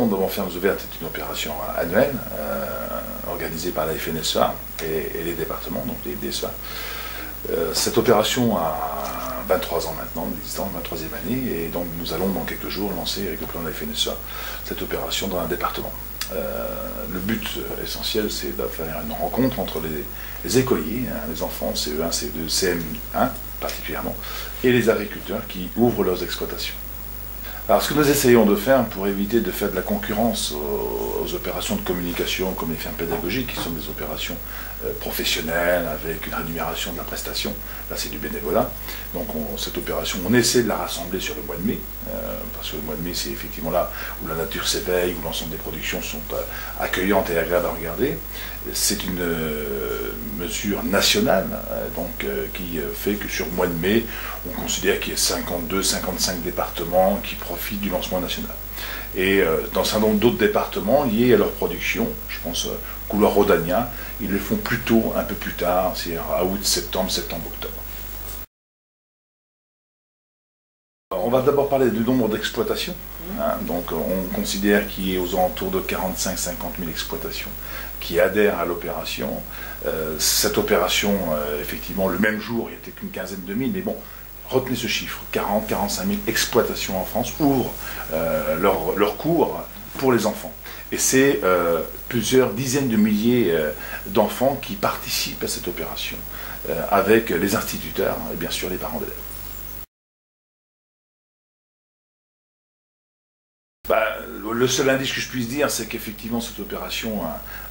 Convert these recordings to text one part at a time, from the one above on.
département devant fermes ouvertes est une opération annuelle organisée par la FNSEA et les départements, donc les DSEA. Cette opération a 23 ans maintenant, d'existence, 23e année, et donc nous allons dans quelques jours lancer avec le plan de la FNSEA cette opération dans un département. Le but essentiel, c'est de faire une rencontre entre les écoliers, les enfants CE1, CE2, CM1 particulièrement, et les agriculteurs qui ouvrent leurs exploitations. Alors ce que nous essayons de faire pour éviter de faire de la concurrence aux opérations de communication comme les fermes pédagogiques, qui sont des opérations professionnelles avec une rémunération de la prestation, là c'est du bénévolat. Donc cette opération, on essaie de la rassembler sur le mois de mai, parce que le mois de mai c'est effectivement là où la nature s'éveille, où l'ensemble des productions sont accueillantes et agréables à regarder. C'est une mesure nationale qui fait que sur le mois de mai, on considère qu'il y a 52-55 départements qui profitent du lancement national. Et dans un certain nombre d'autres départements liés à leur production, je pense couloir rhodanien, ils le font plutôt un peu plus tard, c'est-à-dire à août, septembre, octobre. On va d'abord parler du nombre d'exploitations. Donc on considère qu'il y a aux alentours de 45-50 000 exploitations qui adhèrent à l'opération. Cette opération, effectivement, le même jour, il n'y était qu'une quinzaine de mille, mais bon, retenez ce chiffre, 40-45 000 exploitations en France ouvrent leurs cours pour les enfants. Et c'est plusieurs dizaines de milliers d'enfants qui participent à cette opération, avec les instituteurs et bien sûr les parents d'élèves. Le seul indice que je puisse dire, c'est qu'effectivement cette opération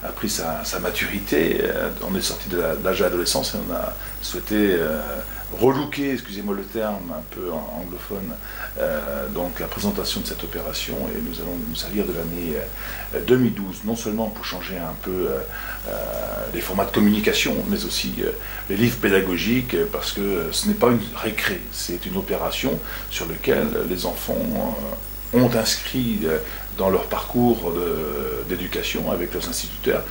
a pris sa maturité. On est sorti de l'âge de l'adolescence et on a souhaité relooker, excusez-moi le terme un peu anglophone, donc la présentation de cette opération, et nous allons nous servir de l'année 2012, non seulement pour changer un peu les formats de communication, mais aussi les livres pédagogiques, parce que ce n'est pas une récré, c'est une opération sur laquelle les enfants ont inscrit dans leur parcours d'éducation avec leurs instituteurs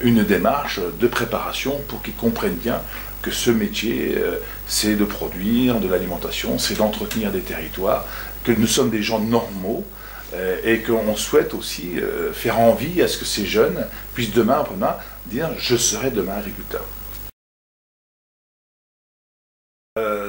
une démarche de préparation pour qu'ils comprennent bien que ce métier, c'est de produire de l'alimentation, c'est d'entretenir des territoires, que nous sommes des gens normaux et qu'on souhaite aussi faire envie à ce que ces jeunes puissent demain dire « je serai demain agriculteur ».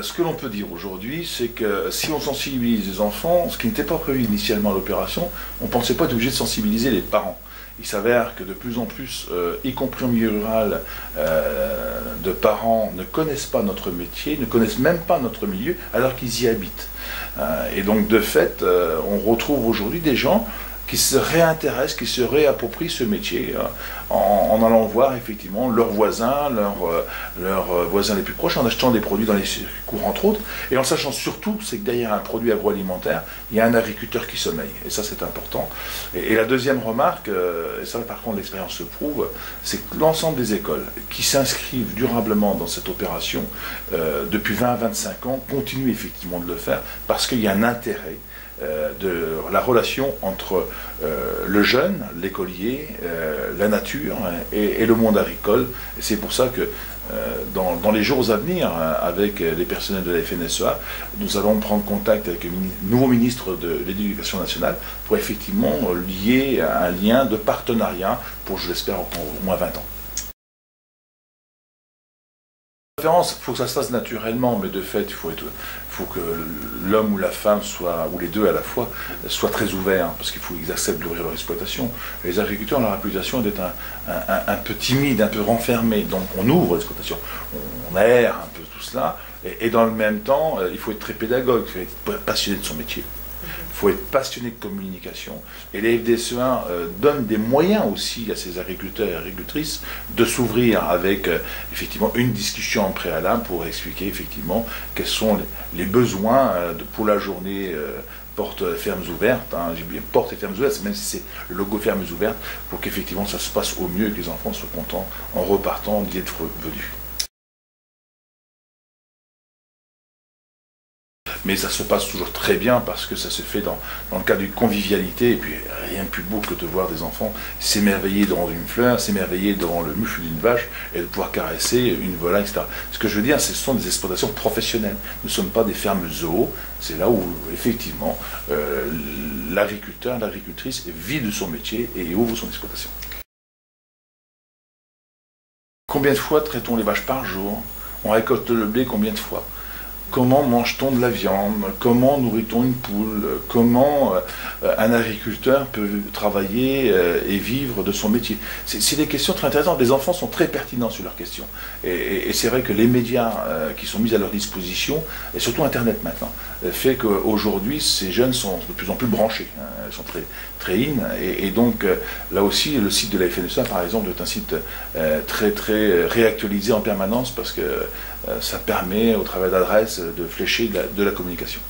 Ce que l'on peut dire aujourd'hui, c'est que si on sensibilise les enfants, ce qui n'était pas prévu initialement à l'opération, on ne pensait pas être obligé de sensibiliser les parents. Il s'avère que de plus en plus, y compris en milieu rural, de parents ne connaissent pas notre métier, ne connaissent même pas notre milieu, alors qu'ils y habitent. Et donc de fait, on retrouve aujourd'hui des gens qui se réintéressent, qui se réapproprient ce métier en allant voir effectivement leurs voisins, leurs voisins les plus proches, en achetant des produits dans les circuits courts entre autres, et en sachant surtout, c'est que derrière un produit agroalimentaire, il y a un agriculteur qui sommeille, et ça c'est important. Et la deuxième remarque, et ça par contre l'expérience le prouve, c'est que l'ensemble des écoles qui s'inscrivent durablement dans cette opération, depuis 20 à 25 ans, continuent effectivement de le faire, parce qu'il y a un intérêt de la relation entre le jeune, l'écolier, la nature et le monde agricole. Et c'est pour ça que dans les jours à venir, avec les personnels de la FNSEA, nous allons prendre contact avec le nouveau ministre de l'Éducation nationale pour effectivement lier un lien de partenariat pour, je l'espère, au moins 20 ans. Il faut que ça se fasse naturellement, mais de fait, il faut que l'homme ou la femme, ou les deux à la fois, soient très ouverts, parce qu'il faut qu'ils acceptent d'ouvrir leur exploitation. Les agriculteurs ont la réputation d'être un peu timides, un peu renfermés, donc on ouvre l'exploitation, on aère un peu tout cela, et dans le même temps, il faut être très pédagogue, il faut être passionné de son métier. Il faut être passionné de communication. Et les FDSE1 donnent des moyens aussi à ces agriculteurs et agricultrices de s'ouvrir avec effectivement une discussion en préalable pour expliquer effectivement quels sont les besoins pour la journée porte fermes ouvertes. J'ai bien porte et fermes ouvertes, même si c'est le logo fermes ouvertes, pour qu'effectivement ça se passe au mieux et que les enfants soient contents en repartant d'y être venus. mais ça se passe toujours très bien parce que ça se fait dans le cadre d'une convivialité, et puis rien de plus beau que de voir des enfants s'émerveiller devant une fleur, s'émerveiller devant le mufle d'une vache, et de pouvoir caresser une volaille, etc. Ce que je veux dire, ce sont des exploitations professionnelles. Nous ne sommes pas des fermes zoos, c'est là où effectivement l'agriculteur, l'agricultrice vit de son métier et ouvre son exploitation. Combien de fois traitons les vaches par jour? On récolte le blé combien de fois? Comment mange-t-on de la viande? Comment nourrit-on une poule? Comment un agriculteur peut travailler et vivre de son métier? C'est des questions très intéressantes. Les enfants sont très pertinents sur leurs questions. Et c'est vrai que les médias qui sont mis à leur disposition, et surtout Internet maintenant, fait qu'aujourd'hui, ces jeunes sont de plus en plus branchés. Ils sont très in. Et donc, là aussi, le site de la FNSEA, par exemple, est un site très réactualisé en permanence parce que ça permet, au travers d'adresses, de flécher de la communication.